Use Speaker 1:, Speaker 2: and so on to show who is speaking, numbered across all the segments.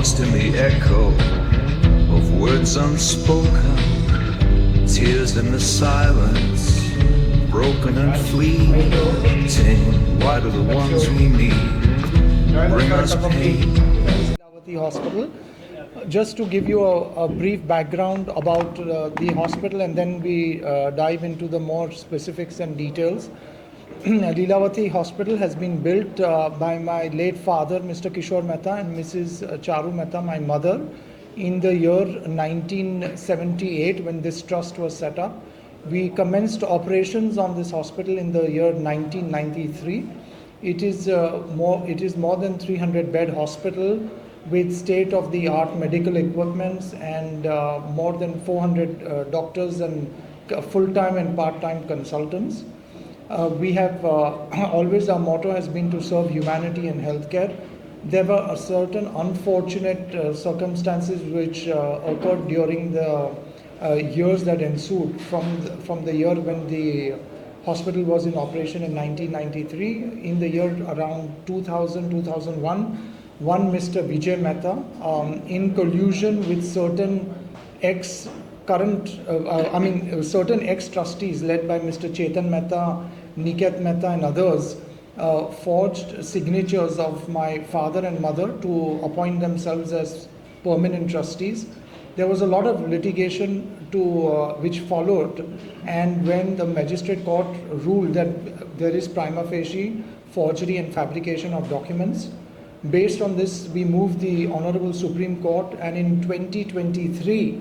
Speaker 1: lost in the echo of words unspoken, tears in the silence, broken and fleeting. Why do the ones we need bring us pain?
Speaker 2: Lilavati Hospital. Just to give you a brief background about the hospital, and then we dive into the more specifics and details. Lilavati Hospital has been built by my late father, Mr. Kishore Mehta, and Mrs. Charu Mehta, my mother, in the year 1978 when this trust was set up. We commenced operations on this hospital in the year 1993. It is more than 300 bed hospital with state-of-the-art medical equipments and more than 400 doctors and full-time and part-time consultants. We have always, our motto has been to serve humanity and healthcare. There were certain unfortunate circumstances which occurred during the years that ensued from the year when the hospital was in operation in 1993. In the year around 2000-2001, one Mr. Vijay Mehta, in collusion with certain certain ex-trustees led by Mr. Chetan Mehta, Niket Mehta and others, forged signatures of my father and mother to appoint themselves as permanent trustees. There was a lot of litigation which followed, and when the magistrate court ruled that there is prima facie forgery and fabrication of documents, based on this we moved the Honorable Supreme Court, and in 2023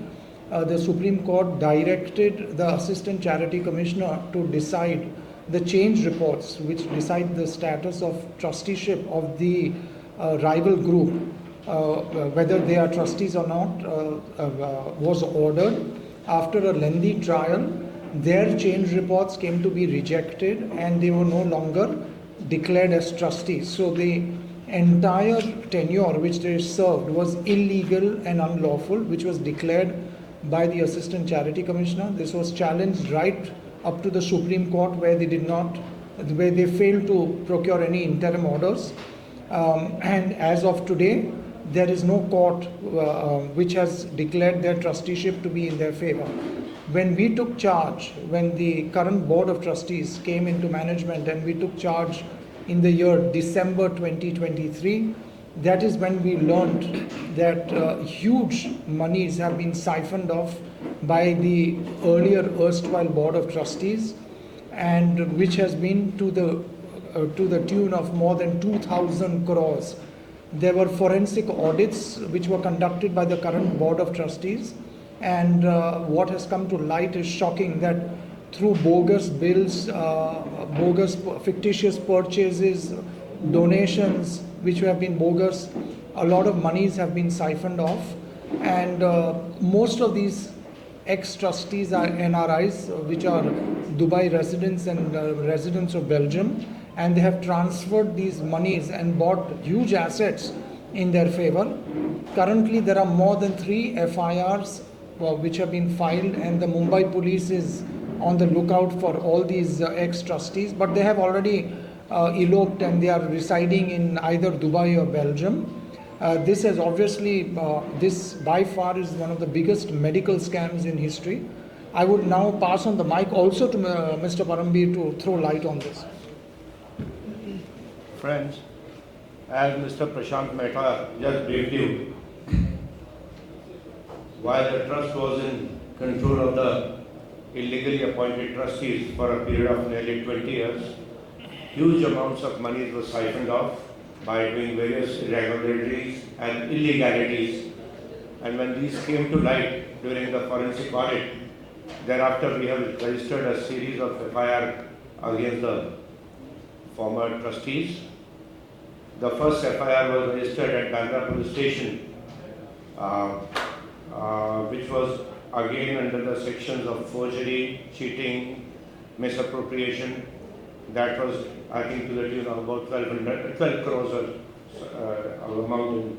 Speaker 2: the Supreme Court directed the Assistant Charity Commissioner to decide the change reports which decide the status of trusteeship of the rival group, whether they are trustees or not, was ordered. After a lengthy trial, their change reports came to be rejected and they were no longer declared as trustees. So the entire tenure which they served was illegal and unlawful, which was declared by the Assistant Charity Commissioner. This was challenged right up to the Supreme Court, where they failed to procure any interim orders. And as of today, there is no court which has declared their trusteeship to be in their favor. When we took charge, when the current Board of Trustees came into management and we took charge in the year December 2023, that is when we learned that huge monies have been siphoned off by the earlier erstwhile Board of Trustees, and which has been to the tune of more than 2,000 crores. There were forensic audits which were conducted by the current Board of Trustees, and what has come to light is shocking, that through bogus bills, bogus fictitious purchases, donations which have been bogus, a lot of monies have been siphoned off, and most of these ex-trustees are NRIs, which are Dubai residents and residents of Belgium, and they have transferred these monies and bought huge assets in their favor. Currently there are more than 3 FIRs which have been filed, and the Mumbai police is on the lookout for all these ex-trustees, but they have already eloped and they are residing in either Dubai or Belgium. This has obviously, this by far is one of the biggest medical scams in history. I would now pass on the mic also to Mr. Parambir to throw light on this.
Speaker 3: Friends, as Mr. Prashant Mehta just briefed you, while the trust was in control of the illegally appointed trustees for a period of nearly 20 years, huge amounts of money were siphoned off by doing various irregularities and illegalities. And when these came to light during the forensic audit, thereafter we have registered a series of FIR against the former trustees. The first FIR was registered at Bandra Police Station, which was again under the sections of forgery, cheating, misappropriation. That was, I think, to the tune of about 12 crores of amount,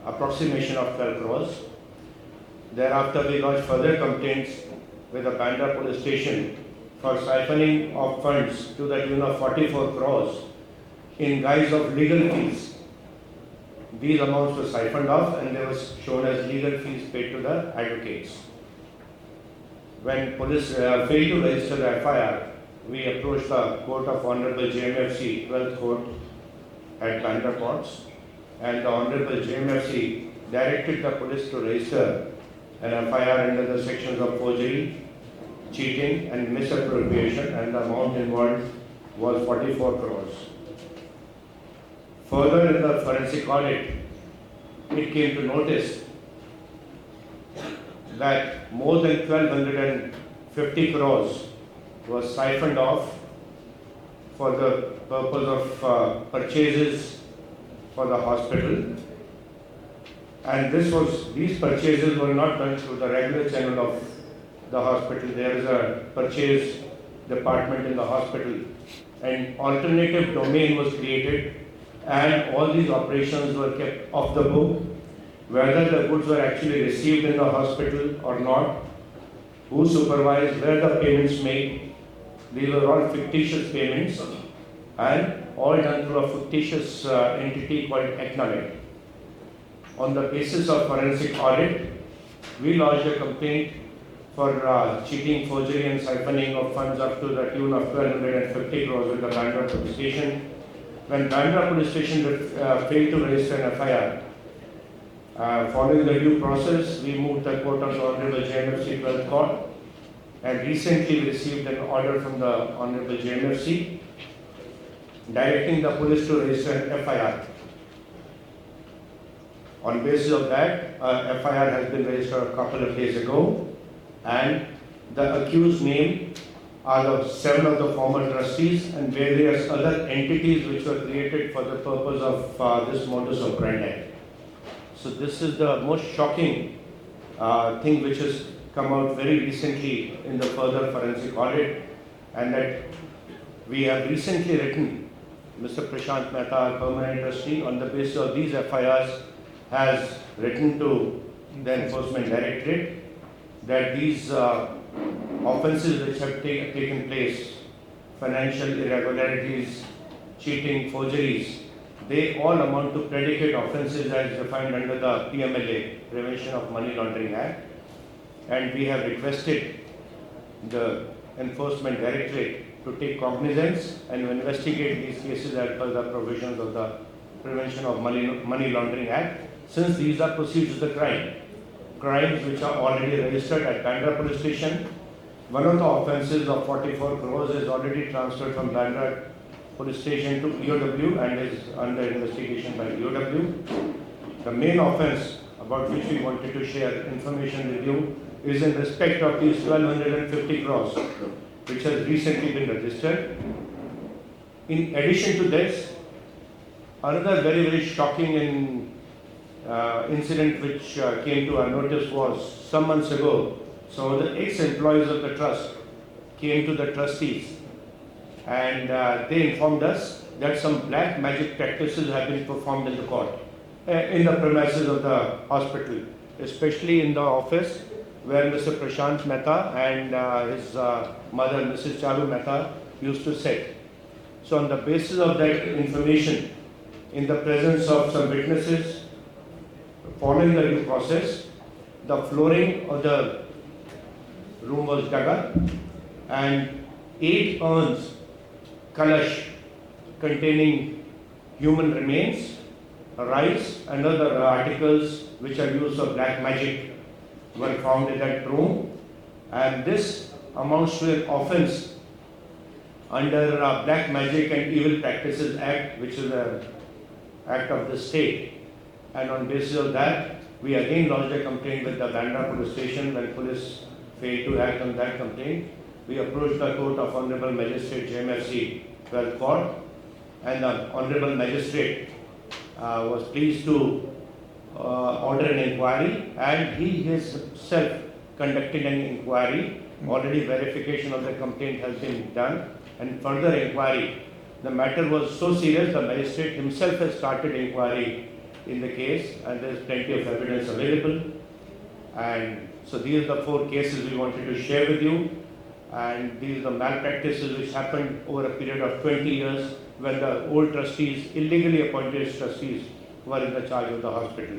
Speaker 3: approximation of 12 crores. Thereafter, we lodged further complaints with the Bandra Police Station for siphoning of funds to the tune of 44 crores in guise of legal fees. these amounts were siphoned off and they were shown as legal fees paid to the advocates. When police failed to register the FIR, we approached the Court of Honorable JMFC 12th Court at Bandra Courts, and the Honorable JMFC directed the police to register an FIR under the sections of forgery, cheating and misappropriation, and the amount involved was 44 crores. Further, in the forensic audit, it came to notice that more than 1250 crores was siphoned off for the purpose of purchases for the hospital, and these purchases were not done through the regular channel of the hospital. There is a purchase department in the hospital. An alternative domain was created and all these operations were kept off the book. Whether the goods were actually received in the hospital or not, who supervised, where the payments made, these were all fictitious payments and all done through a fictitious entity called Economic. On the basis of forensic audit, we lodged a complaint for cheating, forgery and siphoning of funds up to the tune of 1250 crores with the Bandra police station. When Bandra police station failed to register an FIR, following the due process, we moved the court of the Honorable JMFC 12th Court, and recently we received an order from the Honorable JMFC directing the police to register an FIR. On basis of that, FIR has been registered a couple of days ago, and the accused name are the 7 of the former trustees and various other entities which were created for the purpose of this modus operandi. So this is the most shocking thing which has come out very recently in the further forensic audit, and that we have recently written Mr. Prashant Mehta, our permanent trustee, on the basis of these FIRs, has written to the Enforcement Directorate that these offences which have taken place, financial irregularities, cheating, forgeries, they all amount to predicate offences as defined under the PMLA, Prevention of Money Laundering Act, and we have requested the Enforcement Directorate to take cognizance and investigate these cases as per the provisions of the Prevention of Money Laundering Act, since these are proceeds of the crimes which are already registered at Bandra police station. One of the offences of 44 crores is already transferred from Bandra police station to EOW and is under investigation by EOW. The main offence about which we wanted to share information with you is in respect of these 1250 crores which has recently been registered. In addition to this, another very, very shocking incident which came to our notice was some months ago. So the ex-employees of the trust came to the trustees and they informed us that some black magic practices have been performed in the court, in the premises of the hospital, especially in the office where Mr. Prashant Mehta and his mother, Mrs. Charu Mehta, used to sit. So on the basis of that information, in the presence of some witnesses, following the due process, the flooring of the room was dug up and 8 urns, kalash, containing human remains, rice and other articles which are used for black magic were found in that room, and this amounts to an offence under Black Magic and Evil Practices Act, which is an act of the state. And on basis of that, we again lodged a complaint with the Bandra police station. When police failed to act on that complaint, we approached the Court of Honorable Magistrate JMFC 12th Court, and the Honorable Magistrate was pleased to order an inquiry, and he himself conducted an inquiry. Already verification of the complaint has been done, and further inquiry. The matter was so serious, the magistrate himself has started inquiry in the case, and there is plenty of evidence available. And so these are the 4 cases we wanted to share with you, and these are the malpractices which happened over a period of 20 years when the old trustees, illegally appointed trustees, who are in the charge of the hospital.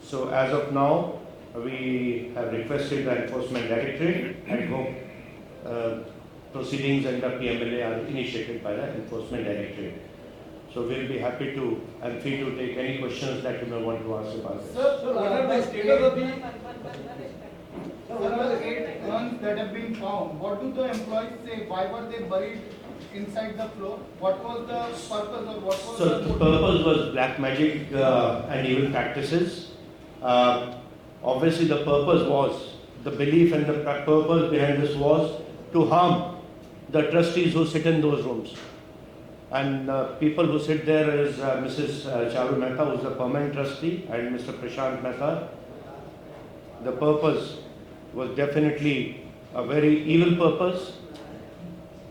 Speaker 3: So as of now, we have requested the Enforcement Directorate and hope proceedings under PMLA are initiated by the Enforcement Directorate. So we'll be happy to and free to take any questions that you may want to ask about this.
Speaker 4: Sir, what are the status of the what are the 8 guns that have been found? What do the employees say? Why were they buried inside the floor? What was the purpose or what was
Speaker 3: So the purpose was black magic and evil practices. Obviously the purpose was, the belief and the purpose behind this was to harm the trustees who sit in those rooms. And people who sit there is Mrs. Charu Mehta, who is the permanent trustee, and Mr. Prashant Mehta. The purpose was definitely a very evil purpose,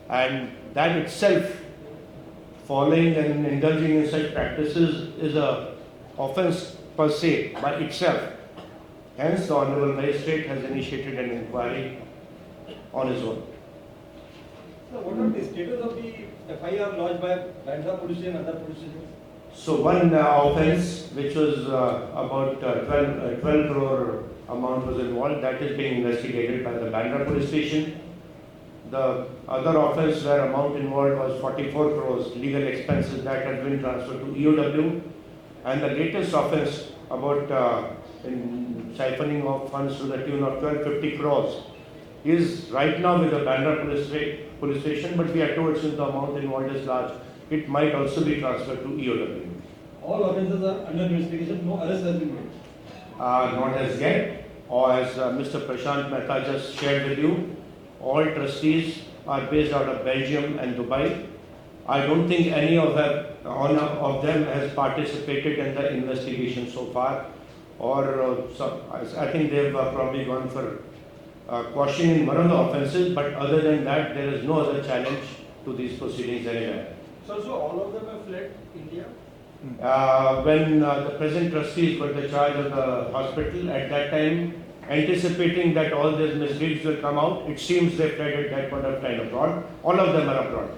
Speaker 3: and that itself, following and indulging in such practices, is a offence per se by itself. Hence, the Honourable Magistrate has initiated an inquiry on his own.
Speaker 5: So what are the status of the FIR lodged by Bandra police and other police stations?
Speaker 3: So one offence which was about 12 crore amount was involved, that is being investigated by the Bandra police station. The other offence where amount involved was 44 crores legal expenses, that has been transferred to EOW. And the latest offence about in siphoning of funds to the tune of 1250 crores is right now with the Bandra police station, but we are told since the amount involved is large, it might also be transferred to EOW.
Speaker 5: All offences are under investigation, no arrest has been made.
Speaker 3: Not as yet, or as Mr. Prashant Mehta just shared with you, all trustees are based out of Belgium and Dubai. I don't think any of them has participated in the investigation so far, or I think they've probably gone for caution in one of the offences, but other than that, there is no other challenge to these proceedings anywhere.
Speaker 5: So all of them have fled India?
Speaker 3: When the present trustees were in charge of the hospital, at that time, anticipating that all these misdeeds will come out, it seems they fled at that point of time abroad. All of them are abroad.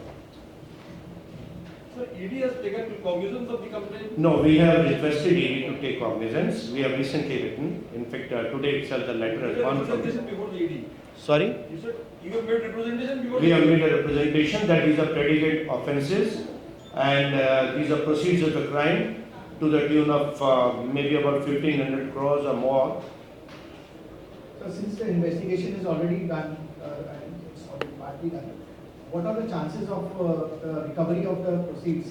Speaker 5: So ED has taken cognizance of the complaint?
Speaker 3: No, we have requested ED to take cognizance. We have recently written. In fact, today itself the letter has gone from.
Speaker 5: Before the ED.
Speaker 3: Sorry?
Speaker 5: You said you have made representation before
Speaker 3: We
Speaker 5: the
Speaker 3: have
Speaker 5: ED?
Speaker 3: made a representation that these are predicate offences and these are proceeds of the crime to the tune of maybe about 1500 crores or more.
Speaker 6: So since the investigation is already done, and it's already partly done, what are the chances of the recovery of the proceeds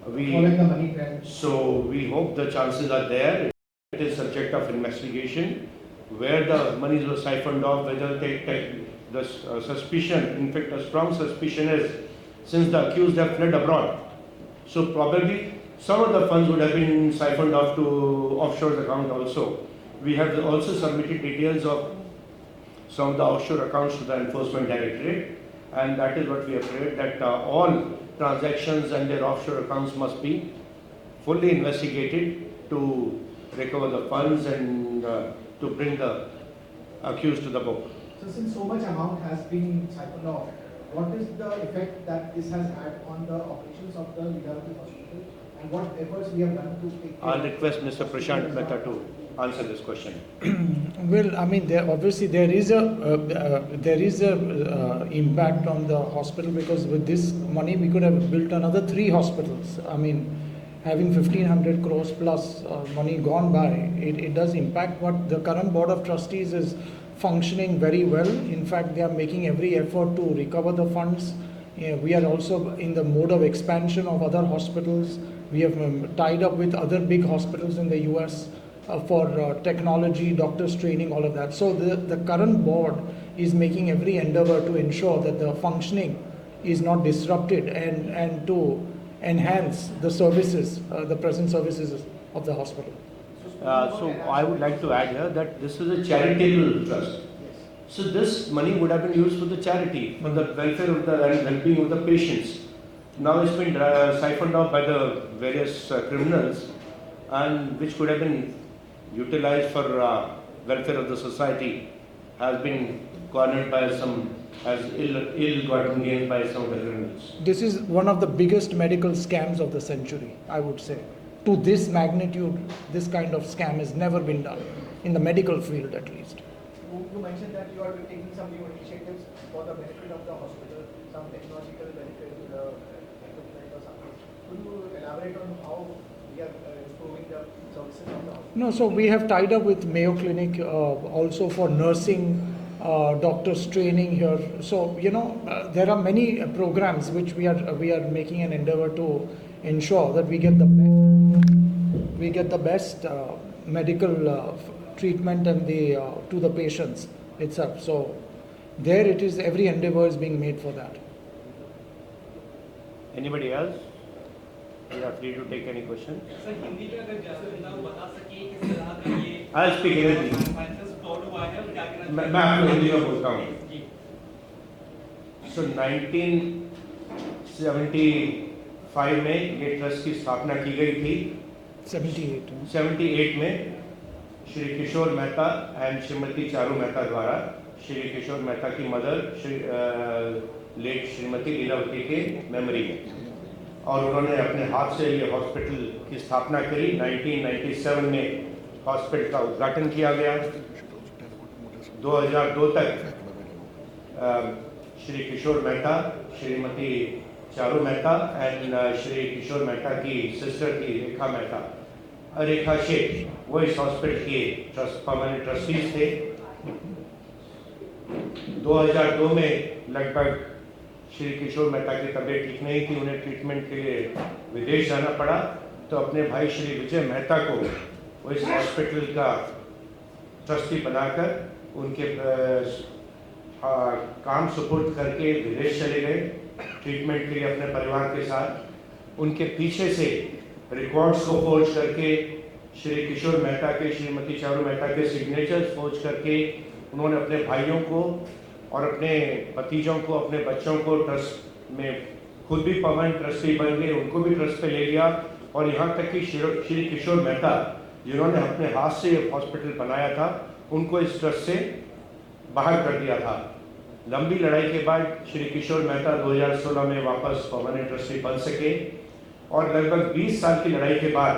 Speaker 6: following the money grant?
Speaker 3: So we hope the chances are there. It is subject of investigation. Where the monies were siphoned off, whether the suspicion, in fact a strong suspicion is, since the accused have fled abroad, so probably some of the funds would have been siphoned off to offshore account also. We have also submitted details of some of the offshore accounts to the Enforcement Directorate, and that is what we have prayed, that all transactions and their offshore accounts must be fully investigated to recover the funds and to bring the accused to the book.
Speaker 6: So since so much amount has been siphoned off, what is the effect that this has had on the operations of the Lilavati hospital, and what efforts we have done to take care?
Speaker 3: I'll request Mr. Prashant Mehta to answer this question.
Speaker 2: Well, I mean, obviously there is a impact on the hospital, because with this money we could have built another 3 hospitals. I mean, having 1500 crores plus money gone by, it does impact. But the current board of trustees is functioning very well. In fact, they are making every effort to recover the funds. We are also in the mode of expansion of other hospitals. We have tied up with other big hospitals in the US for technology, doctors training, all of that. So the current board is making every endeavor to ensure that the functioning is not disrupted and to enhance the services, the present services of the hospital.
Speaker 3: So I would like to add here that this is a charitable trust. So this money would have been used for the charity, for the welfare of the and well-being of the patients. Now it's been siphoned off by the various criminals, and which could have been utilized for welfare of the society, has been garnered by some, as ill-gotten gains by some of the criminals.
Speaker 2: This is one of the biggest medical scams of the century, I would say, to this magnitude, this kind of scam has never been done, in the medical field at least.
Speaker 6: You mentioned that you are taking some new initiatives for the benefit of the hospital, some technological benefit, equipment or something. Could you elaborate on how we are improving the services of the hospital?
Speaker 2: No, so we have tied up with Mayo Clinic also for nursing doctors training here. So there are many programs which we are making an endeavor to ensure that we get the best medical treatment and to the patients itself. So there it is. Every endeavor is being made for that.
Speaker 3: Anybody else? You are free to take any question.
Speaker 7: Sir Hindi में अगर जैसे बंदा वो बता सके किस तरह का ये
Speaker 3: I'll speak in Hindi.
Speaker 7: Finance fraud हुआ है और क्या करना
Speaker 3: मैं आपको हिंदी में बोलता हूँ.
Speaker 7: जी
Speaker 3: So 1975 में ये ट्रस्ट की स्थापना की गई थी. 78 में श्री किशोर मेहता एंड श्रीमती चारू मेहता द्वारा श्री किशोर मेहता की मदर लेट श्रीमती लीलावती के मेमोरी में, और उन्होंने अपने हाथ से ये हॉस्पिटल की स्थापना करी. 1997 में हॉस्पिटल का उद्घाटन किया गया. 2002 तक श्री किशोर मेहता, श्रीमती चारू मेहता एंड श्री किशोर मेहता की सिस्टर थी रेखा शेख, वो इस हॉस्पिटल के परमानेंट ट्रस्टीज थे. 2002 में लगभग श्री किशोर मेहता की तबीयत ठीक नहीं थी, उन्हें ट्रीटमेंट के लिए विदेश जाना पड़ा. तो अपने भाई श्री विजय मेहता को वो इस हॉस्पिटल का ट्रस्टी बनाकर उनके काम सुपुर्द करके विदेश चले गए ट्रीटमेंट के लिए अपने परिवार के साथ. उनके पीछे से रिकॉर्ड्स को फोर्ज करके श्री किशोर मेहता के, श्रीमती चारू मेहता के सिग्नेचर्स फोर्ज करके उन्होंने अपने भाइयों को और अपने भतीजों को, अपने बच्चों को ट्रस्ट में खुद भी परमानेंट ट्रस्टी बन गए, उनको भी ट्रस्ट पे ले लिया. और यहाँ तक कि श्री किशोर मेहता जिन्होंने अपने हाथ से हॉस्पिटल बनाया था, उनको इस ट्रस्ट से बाहर कर दिया था. लंबी लड़ाई के बाद श्री किशोर मेहता 2016 में वापस परमानेंट ट्रस्टी बन सके, और लगभग 20 साल की लड़ाई के बाद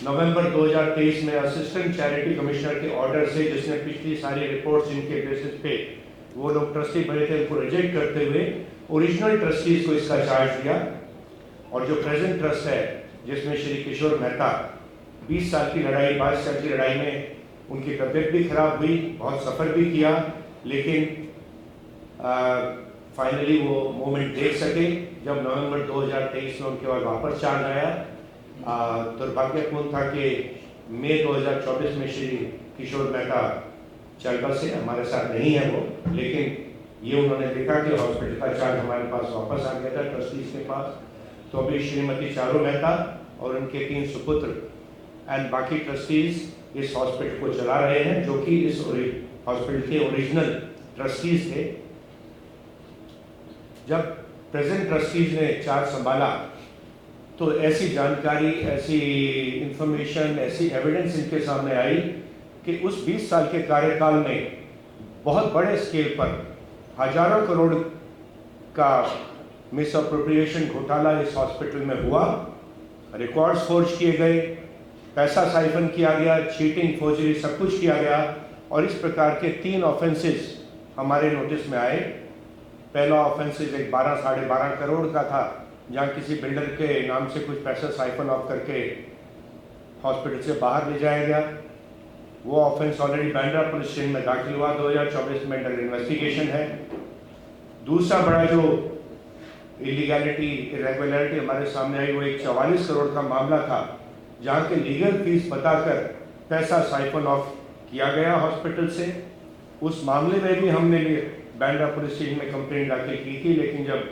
Speaker 3: नवंबर 2023 में असिस्टेंट चैरिटी कमिश्नर के ऑर्डर से, जिसने पिछली सारी रिपोर्ट्स इनके बेसिस पे वो लोग ट्रस्टी बने थे, उनको रिजेक्ट करते हुए ओरिजिनल ट्रस्टीज को इसका चार्ज दिया. और जो प्रेजेंट ट्रस्ट है जिसमें श्री किशोर मेहता 20 साल की लड़ाई, 22 साल की लड़ाई में उनकी तबीयत भी खराब हुई, बहुत सफ़र भी किया, लेकिन फाइनली वो मोमेंट देख सके जब नवंबर 2023 में उनके बाद वापस चार्ज आया. दुर्भाग्यपूर्ण था कि मई 2024 में श्री किशोर मेहता चल बसे, हमारे साथ नहीं है वो, लेकिन ये उन्होंने देखा कि हॉस्पिटल का चार्ज हमारे पास वापस आ गया था ट्रस्टीज के पास. तो अभी श्रीमती चारू मेहता और उनके 3 सुपुत्र एंड बाकी ट्रस्टीज इस हॉस्पिटल को चला रहे हैं, जो कि इस हॉस्पिटल के ओरिजिनल ट्रस्टीज थे. जब प्रेजेंट ट्रस्टीज ने चार्ज संभाला तो ऐसी जानकारी, ऐसी इंफॉर्मेशन, ऐसी एविडेंस इनके सामने आई कि उस 20 साल के कार्यकाल में बहुत बड़े स्केल पर हजारों करोड़ का मिस अप्रोप्रिएशन घोटाला इस हॉस्पिटल में हुआ. रिकॉर्ड्स फोर्ज किए गए, पैसा साइफन किया गया, चीटिंग, फोर्जरी, सब कुछ किया गया. और इस प्रकार के 3 ऑफेंसेस हमारे नोटिस में आए. पहला ऑफेंसेस एक 12-12.5 करोड़ का था, जहाँ किसी बिल्डर के नाम से कुछ पैसा साइफन ऑफ करके हॉस्पिटल से बाहर ले जाया गया. वो offence already Bandra police station में दाखिल हुआ, 2024 में अंडर इन्वेस्टिगेशन है. दूसरा बड़ा जो इलीगैलिटी, इरेगुलरिटी हमारे सामने आई, वो एक 44 करोड़ का मामला था, जहाँ के लीगल फीस बताकर पैसा साइफन ऑफ किया गया हॉस्पिटल से. उस मामले में भी हमने बांद्रा पुलिस स्टेशन में कंप्लेंट दाखिल की थी, लेकिन जब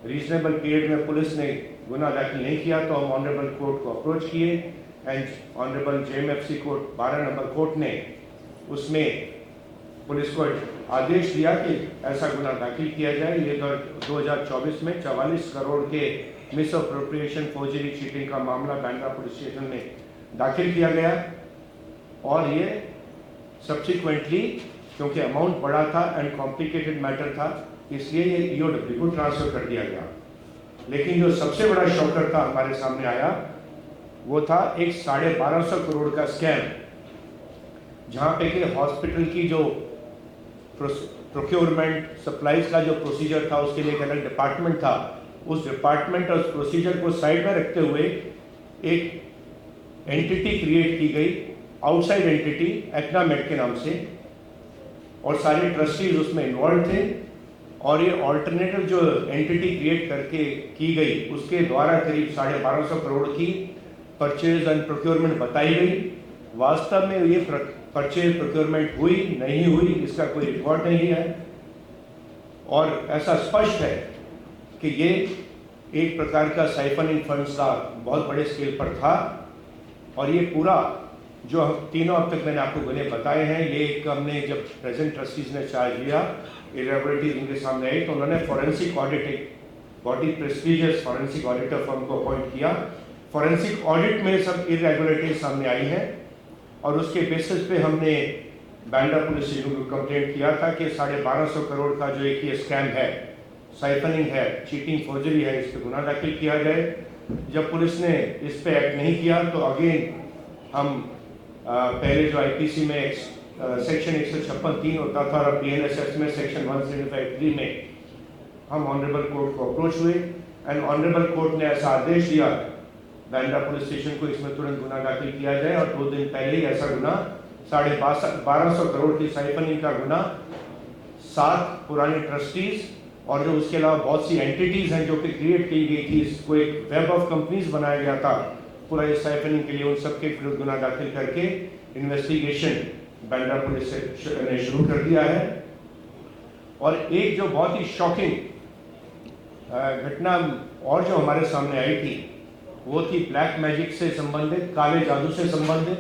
Speaker 3: रीजनेबल पीरियड में पुलिस ने गुना दाखिल नहीं किया तो हम ऑनरेबल कोर्ट को अप्रोच किए and honourable JMFC court 12 number court ने उसमें पुलिस को आदेश दिया कि ऐसा गुना दाखिल किया जाए. ये 2024 में 44 करोड़ के मिस अप्रोप्रिएशन, फोर्जरी, चीटिंग का मामला बांद्रा पुलिस स्टेशन में दाखिल किया गया. और ये सब्सिक्वेंटली, क्योंकि अमाउंट बड़ा था एंड कॉम्प्लिकेटेड मैटर था, इसलिए ये EOW को ट्रांसफर कर दिया गया. लेकिन जो सबसे बड़ा शॉकर था हमारे सामने आया, वो था एक 1250 करोड़ का स्कैम, जहाँ पे कि हॉस्पिटल की जो प्रोक्योरमेंट सप्लाईज का जो प्रोसीजर था उसके लिए एक अलग डिपार्टमेंट था, उस डिपार्टमेंट और उस प्रोसीजर को साइड में रखते हुए एक एंटिटी क्रिएट की गई, आउटसाइड एंटिटी एक्नामेड के नाम से, और सारे ट्रस्टीज उसमें इन्वॉल्व थे। और ये ऑल्टरनेटिव जो एंटिटी क्रिएट करके की गई उसके द्वारा करीब 1250 करोड़ की परचेज एंड प्रोक्योरमेंट बताई गई। वास्तव में ये परचेज प्रोक्योरमेंट हुई नहीं हुई इसका कोई रिकॉर्ड नहीं है, और ऐसा स्पष्ट है कि ये एक प्रकार का साइफनिंग फंड्स का बहुत बड़े स्केल पर था। और ये पूरा जो तीनों अब तक मैंने आपको गुने बताए हैं, ये एक हमने जब प्रेजेंट ट्रस्टीज ने चार्ज लिया, इरेगुलरिटीज उनके सामने आई, तो उन्होंने फॉरेंसिक ऑडिट, एक बहुत ही प्रेस्टिजियस फॉरेंसिक ऑडिटर फर्म को अपॉइंट किया। फॉरेंसिक ऑडिट में सब इरेगुलरिटीज सामने आई हैं, और उसके बेसिस पे हमने बांद्रा पुलिस स्टेशन को कंप्लेंट किया था कि 1250 करोड़ का जो एक ये स्कैम है, साइफनिंग है, चीटिंग, फोर्जरी है, इस पर गुना दाखिल किया जाए। जब पुलिस ने इस पे एक्ट नहीं किया तो अगेन हम पहले जो आईपीसी में सेक्शन 156(3) होता था और बीएनएसएस में सेक्शन 175(3) में हम ऑनरेबल कोर्ट को अप्रोच हुए, एंड ऑनरेबल कोर्ट ने ऐसा आदेश दिया बांद्रा पुलिस स्टेशन को इसमें तुरंत गुना दाखिल किया जाए। और 2 दिन पहले ही ऐसा गुना 1250 करोड़ की साइफनिंग का गुना 7 पुराने ट्रस्टीज और जो उसके अलावा बहुत सी एंटिटीज हैं जो कि क्रिएट की गई थी, इसको एक वेब ऑफ कंपनीज बनाया गया था पूरा इस साइफनिंग के लिए, उन सबके विरुद्ध गुना दाखिल करके इन्वेस्टिगेशन बांद्रा पुलिस ने शुरू कर दिया है। और एक जो बहुत ही शॉकिंग घटना और जो हमारे सामने आई थी वो थी ब्लैक मैजिक से संबंधित, काले जादू से संबंधित।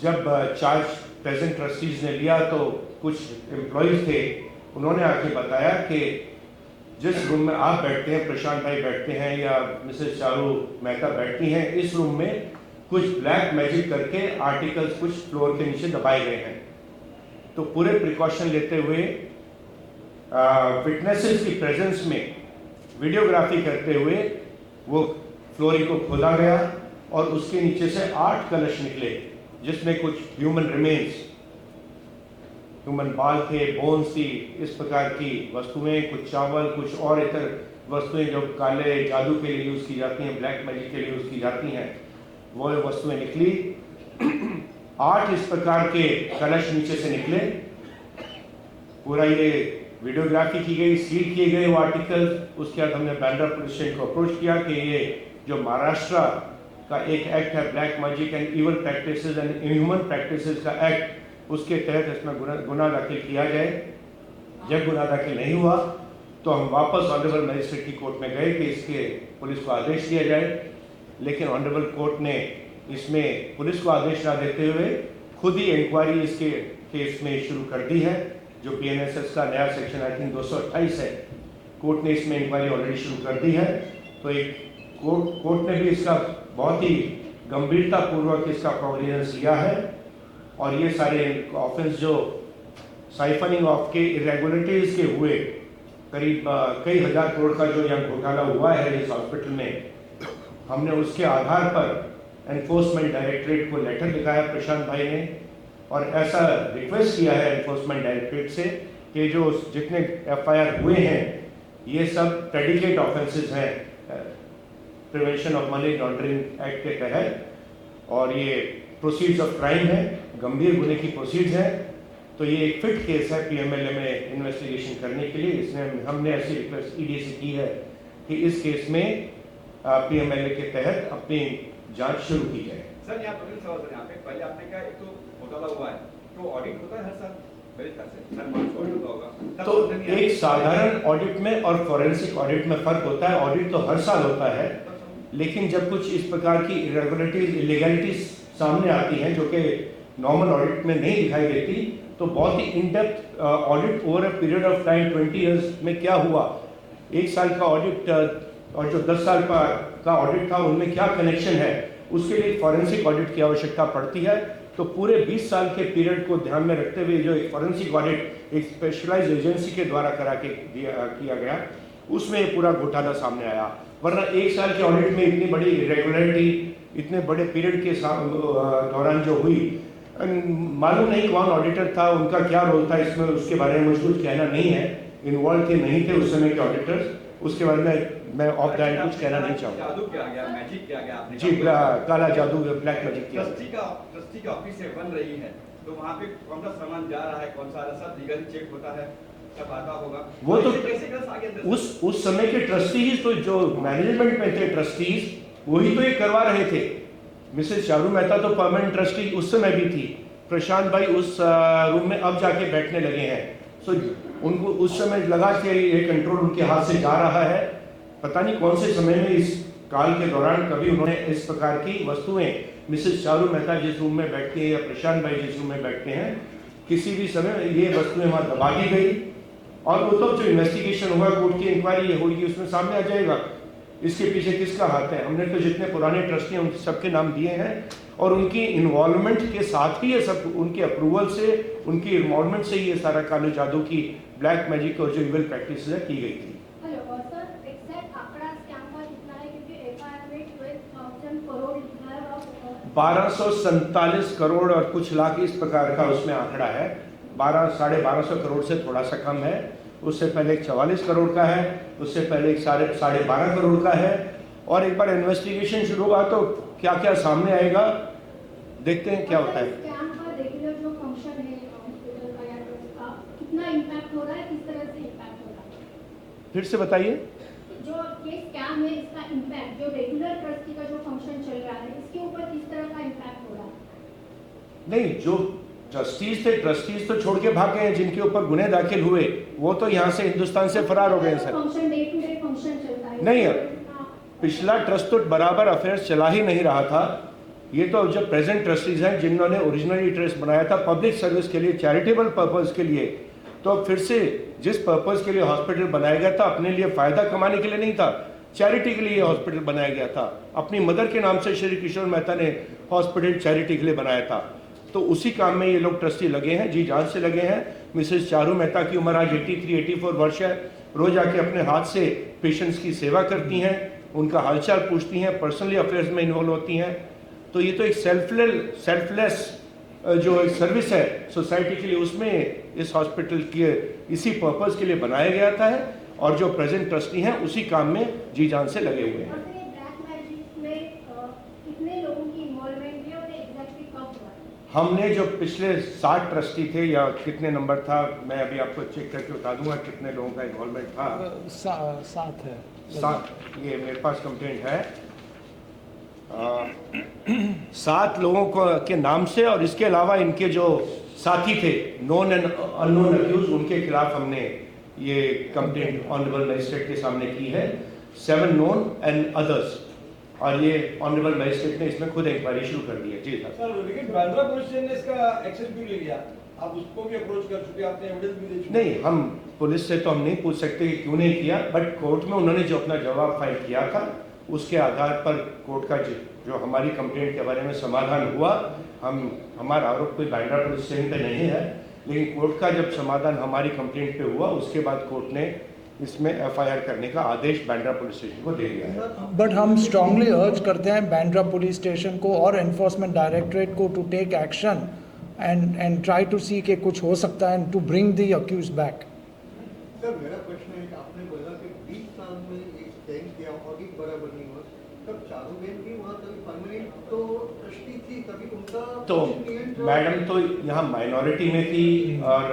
Speaker 3: जब चार्ज प्रेजेंट ट्रस्टीज ने लिया तो कुछ एम्प्लॉयज थे, उन्होंने आके बताया कि जिस रूम में आप बैठते हैं, प्रशांत भाई बैठते हैं या मिसेस चारू मेहता बैठती हैं, इस रूम में कुछ ब्लैक मैजिक करके आर्टिकल्स कुछ फ्लोर के नीचे दबाए गए हैं। तो पूरे प्रिकॉशन लेते हुए विटनेसेस की प्रेजेंस में वीडियोग्राफी करते हुए वो फ्लोरिंग को खोला गया और उसके नीचे से 8 कलश निकले, जिसमें कुछ ह्यूमन रिमेन्स, ह्यूमन बाल थे, बोन्स थी, इस प्रकार की वस्तुएं, कुछ चावल, कुछ और इतर वस्तुएं जो काले जादू के लिए यूज़ की जाती हैं, ब्लैक मैजिक के लिए यूज़ की जाती हैं, वो वस्तुएं निकली। 8 इस प्रकार के कलश नीचे से निकले। पूरा ये वीडियोग्राफी की गई, सील किए गए वो आर्टिकल। उसके बाद हमने बांद्रा पुलिस स्टेशन को अप्रोच किया कि ये जो महाराष्ट्र का एक एक्ट है, black magic and evil practices and inhuman practices का एक्ट, उसके तहत इसमें गुना दाखिल किया जाए। जब गुना दाखिल नहीं हुआ तो हम वापस ऑनरेबल मजिस्ट्रेट की कोर्ट में गए कि इसके पुलिस को आदेश दिया जाए, लेकिन ऑनरेबल कोर्ट ने इसमें पुलिस को आदेश ना देते हुए खुद ही इंक्वायरी इसके केस में शुरू कर दी है, जो बीएनएसएस का नया सेक्शन आई थिंक 228 है। कोर्ट ने इसमें इंक्वायरी ऑलरेडी शुरू कर दी है। तो एक कोर्ट ने भी इसका बहुत ही गंभीरता पूर्वक इसका कॉग्निजेंस लिया है, और ये सारे ऑफेंस जो साइफनिंग ऑफ के इरेगुलरिटीज के हुए, करीब कई हज़ार करोड़ का जो यहाँ घोटाला हुआ है इस हॉस्पिटल में, हमने उसके आधार पर एनफोर्समेंट डायरेक्टरेट को लेटर लिखा है प्रशांत भाई ने, और ऐसा रिक्वेस्ट किया है एनफोर्समेंट डायरेक्टरेट से कि जो जितने एफआईआर हुए हैं ये सब प्रेडिकेट ऑफेंसेस हैं prevention of money laundering act के तहत, और ये प्रोसीड्स ऑफ क्राइम है, गंभीर गुने की प्रोसीड्स है। तो ये एक फिट केस है पीएमएलए में इन्वेस्टिगेशन करने के लिए। इसमें हमने ऐसी रिक्वेस्ट ईडी से की है कि इस केस में पीएमएलए के तहत अपनी जांच शुरू की जाए।
Speaker 5: सर यहाँ पर सवाल सर, यहाँ पे पहले आपने कहा एक तो घोटाला हुआ है, तो ऑडिट होता है हर साल मेरे ख्याल से, हर 5 ऑडिट होगा।
Speaker 3: तो एक साधारण ऑडिट में और फॉरेंसिक ऑडिट में फर्क होता है। ऑडिट तो हर साल होता है, लेकिन जब कुछ इस प्रकार की इरेगुलरिटीज, इलीगैलिटीज सामने आती हैं जो कि नॉर्मल ऑडिट में नहीं दिखाई देती, तो बहुत ही in depth audit over a period of time 20 years में क्या हुआ, 1 साल का ऑडिट और जो 10 साल का ऑडिट था उनमें क्या कनेक्शन है, उसके लिए फॉरेंसिक ऑडिट की आवश्यकता पड़ती है। तो पूरे 20 साल के पीरियड को ध्यान में रखते हुए जो एक फॉरेंसिक ऑडिट एक स्पेशलाइज्ड एजेंसी के द्वारा किया गया, उसमें ये पूरा घोटाला सामने आया। वरना एक साल के ऑडिट में इतनी बड़ी इरेगुलरिटी इतने बड़े पीरियड के दौरान जो हुई, मालूम नहीं कौन ऑडिटर था, उनका क्या रोल था इसमें, उसके बारे में मुझे कुछ कहना नहीं है। इन्वॉल्व थे नहीं थे उस समय के ऑडिटर्स, उसके बारे में मैं ऑफ द कुछ कहना नहीं चाहूँगा।
Speaker 5: जादू किया गया, मैजिक किया गया आपने
Speaker 3: जी, काला जादू, ब्लैक मैजिक किया।
Speaker 5: ट्रस्टी का ऑफिस से बन रही है, तो वहाँ पे कौन सा सामान जा रहा है, कौन सा सब लीगली चेक होता है, सब आता होगा।
Speaker 3: वो तो
Speaker 5: कैसे आगे
Speaker 3: उस समय के ट्रस्टीज, तो जो मैनेजमेंट में थे ट्रस्टीज, वही तो ये करवा रहे थे। मिसेस चारू मेहता तो परमानेंट ट्रस्टी उस समय भी थी, प्रशांत भाई उस रूम में अब जाके बैठने लगे हैं। सो उनको उस समय लगा कि ये कंट्रोल उनके हाथ से जा रहा है। पता नहीं कौन से समय में इस काल के दौरान कभी उन्होंने इस प्रकार की वस्तुएं, मिसेस चारू मेहता जिस रूम में बैठती है या प्रशांत भाई जिस रूम में बैठते हैं, किसी भी समय ये वस्तुएं वहां दबा दी गई। और वो तो जो इन्वेस्टिगेशन होगा, कोर्ट की इंक्वायरी होगी, उसमें सामने आ जाएगा इसके पीछे किसका हाथ है। हमने तो जितने पुराने ट्रस्टी हैं उन सबके नाम दिए हैं, और उनकी इन्वॉल्वमेंट के साथ ही ये सब, उनके अप्रूवल से, उनकी इन्वॉल्वमेंट से ये सारा काले जादू की, ब्लैक मैजिक और जो इविल प्रैक्टिस की गई थी।
Speaker 8: हेलो, और सर एग्जैक्ट आंकड़ा स्कैम का कितना है, क्योंकि एफआईआर में 12,000 करोड़ लिखा है और
Speaker 3: 1247 करोड़ और कुछ लाख इस प्रकार का उसमें आंकड़ा है। 12,500 करोड़ से थोड़ा सा कम है। उससे पहले एक 44 करोड़ का है, उससे पहले एक 12.5 करोड़ का है। और एक बार इन्वेस्टिगेशन शुरू हुआ तो क्या क्या सामने आएगा, देखते हैं क्या होता है।
Speaker 8: स्कैम का रेगुलर जो फंक्शन है हॉस्पिटल का या ट्रस्ट का, कितना इम्पैक्ट हो रहा है, किस तरह से इम्पैक्ट हो रहा है?
Speaker 3: फिर से बताइए।
Speaker 8: जो ये स्कैम है, इसका इम्पैक्ट जो रेगुलर ट्रस्टी का जो फंक्शन चल रहा है, इसके ऊपर किस तरह का इम्पैक्ट हो रहा है?
Speaker 3: नहीं, जो ट्रस्टीज थे, ट्रस्टीज तो छोड़ के भाग गए हैं। जिनके ऊपर गुने दाखिल हुए वो तो यहाँ से हिंदुस्तान से फरार हो गए सर।
Speaker 8: Function day to day function चलता है
Speaker 3: नहीं, पिछला ट्रस्ट तो बराबर अफेयर्स चला ही नहीं रहा था। ये तो जो प्रेजेंट ट्रस्टीज हैं, जिन्होंने ओरिजिनली ट्रस्ट बनाया था पब्लिक सर्विस के लिए, चैरिटेबल पर्पस के लिए, तो फिर से जिस पर्पस के लिए हॉस्पिटल बनाया गया था, अपने लिए फायदा कमाने के लिए नहीं था, चैरिटी के लिए हॉस्पिटल बनाया गया था। अपनी मदर के नाम से श्री किशोर मेहता ने हॉस्पिटल चैरिटी के लिए बनाया था। तो उसी काम में ये लोग ट्रस्टी लगे हैं, जी जान से लगे हैं। मिसेस चारू मेहता की उम्र आज 83-84 वर्ष है। रोज आके अपने हाथ से पेशेंट्स की सेवा करती हैं, उनका हालचाल पूछती हैं, पर्सनली अफेयर्स में इन्वॉल्व होती हैं। तो ये तो एक सेल्फलेस जो एक सर्विस है सोसाइटी के लिए, उसमें इस हॉस्पिटल के इसी पर्पस के लिए बनाया गया था। और जो प्रेजेंट ट्रस्टी हैं उसी काम में जी जान से लगे हुए हैं। हमने जो पिछले 60 ट्रस्टी थे, या कितने नंबर था, मैं अभी आपको चेक करके बता दूंगा कितने लोगों का इन्वॉल्वमेंट था।
Speaker 2: 7 है।
Speaker 3: 7, ये मेरे पास कंप्लेंट है। 7 लोगों को के नाम से, और इसके अलावा इनके जो साथी थे, नोन एंड अननोन अक्यूज, उनके खिलाफ हमने ये कंप्लेंट ऑनरेबल मजिस्ट्रेट के सामने की है। 7 नोन एंड अदर्स, और ये ऑनरेबल मजिस्ट्रेट ने इसमें खुद इंक्वायरी शुरू कर दी है। जी सर।
Speaker 9: लेकिन बांद्रा पुलिस स्टेशन ने इसका एक्शन क्यों ले लिया? आप उसको भी अप्रोच कर चुके, आपने एविडेंस भी दे चुके।
Speaker 3: नहीं, हम पुलिस से तो हम नहीं पूछ सकते कि क्यों नहीं किया, बट कोर्ट में उन्होंने जो अपना जवाब फाइल किया था, उसके आधार पर कोर्ट का जो हमारी कंप्लेंट के बारे में समाधान हुआ। हमारा आरोप कोई बांद्रा पुलिस स्टेशन पे नहीं है, लेकिन कोर्ट का जब समाधान हमारी कंप्लेंट पे हुआ, उसके बाद कोर्ट ने इसमें एफआईआर करने का आदेश बांद्रा पुलिस स्टेशन को दे दिया है।
Speaker 2: बट हम स्ट्रांगली अर्ज करते हैं बांद्रा पुलिस स्टेशन को और एनफोर्समेंट डायरेक्टरेट को to take action and try to see कि कुछ हो सकता है, to bring the accused back.
Speaker 10: Sir, मेरा प्रश्न है कि आपने बोला कि 20 साल में एक चेंज किया, ऑडिट बराबर नहीं हुआ, तब चारू बहन भी वहाँ तभी परमानेंट तो ट्रस्टी थी, तभी उनका
Speaker 3: तो मैडम तो यहाँ माइनॉरिटी में थी, और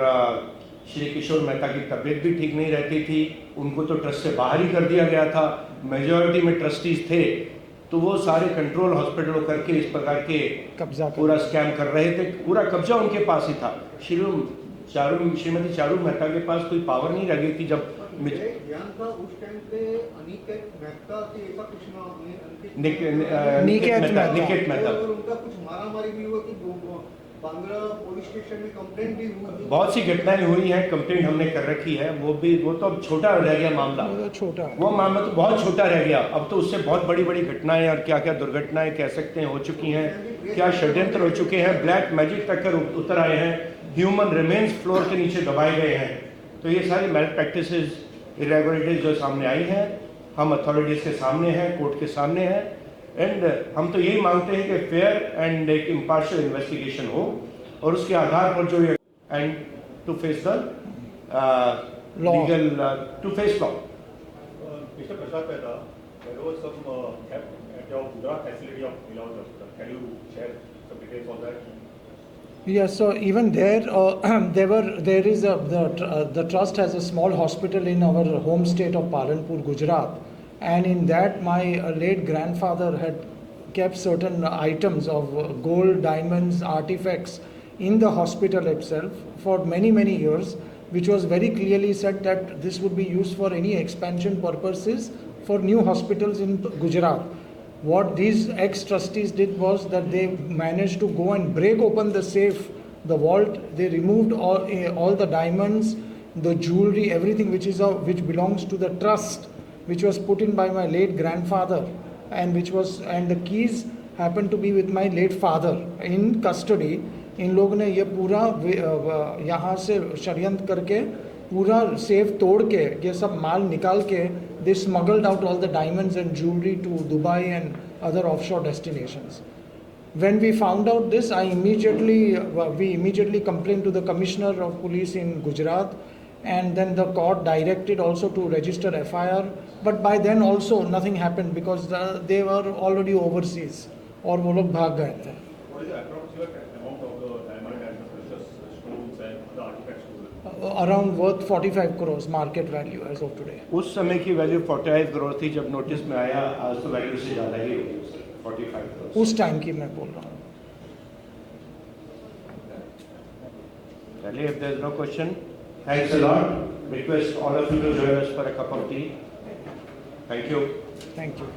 Speaker 3: श्री किशोर मेहता की तबीयत भी ठीक नहीं रहती थी, उनको तो ट्रस्ट से बाहर ही कर दिया गया था। मेजॉरिटी में ट्रस्टीज थे, तो वो सारे कंट्रोल हॉस्पिटलों करके इस प्रकार के
Speaker 2: कब्जा
Speaker 3: पूरा स्कैम कर रहे थे। पूरा कब्जा उनके पास ही था। श्रीमती चारू मेहता के पास कोई पावर नहीं रह गई थी। जब
Speaker 10: ज्ञान था उस टाइम पे अनिकेत मेहता के ऐसा कुछ
Speaker 3: निकेत मेहता,
Speaker 10: और उनका कुछ मारामारी भी हुआ कि बांद्रा पुलिस स्टेशन में कंप्लेंट भी हुई।
Speaker 3: बहुत सी घटनाएं हुई हैं, कंप्लेंट हमने कर रखी है। वो तो अब छोटा रह गया मामला, वो मामला तो बहुत छोटा रह गया। अब तो उससे बहुत बड़ी बड़ी घटनाएं और क्या क्या दुर्घटनाएं कह सकते हैं हो चुकी हैं, क्या षड्यंत्र हो चुके हैं, ब्लैक मैजिक तक कर उतर आए हैं, ह्यूमन रिमेन्स फ्लोर के नीचे दबाए गए हैं। तो ये सारी मैल प्रैक्टिसेस इरेगुलरिटीज जो सामने आई हैं, हम अथॉरिटीज़ के सामने हैं, कोर्ट के सामने हैं, एंड हम तो यही मांगते हैं कि फेयर एंड एक इम्पार्शियल इन्वेस्टिगेशन हो और उसके आधार पर जो ये and to face the legal to face law.
Speaker 11: Mr. Prasad Mehta, there was some theft at your Gujarat facility of Lilavati Hospital. Can you share some details on that?
Speaker 2: Yes, so even there, the trust has a small hospital in our home state of Palanpur, Gujarat, and in that my late grandfather had kept certain items of gold, diamonds, artifacts in the hospital itself for many years, which was very clearly said that this would be used for any expansion purposes for new hospitals in Gujarat. What these ex-trustees did was that they managed to go and break open the safe, the vault. They removed all the diamonds, the jewelry, everything which belongs to the trust, which was put in by my late grandfather, and the keys happened to be with my late father in custody. इन लोगों ने ये पूरा यहाँ से षड्यंत्र करके पूरा safe तोड़ के ये सब माल निकाल के they smuggled out all the diamonds and jewelry to Dubai and other offshore destinations. When we found out this, we immediately complained to the Commissioner of Police in Gujarat, and then the court directed also to register FIR. But by then also nothing happened because they were already overseas और वो लोग भाग गए थे.
Speaker 11: What is the approximate amount of the diamond and the precious stones and other artifacts stolen?
Speaker 2: Around worth 45 crores market value as of today.
Speaker 3: उस समय की value 45 crore थी जब नोटिस में आया, आज तो वैल्यू से ज़्यादा ही होगी, 45 करोड़.
Speaker 2: उस टाइम की मैं बोल रहा हूँ.
Speaker 3: Really, if there is no question, thanks a lot. Request all of you to join us for a cup of tea. Thank you.
Speaker 2: Thank you.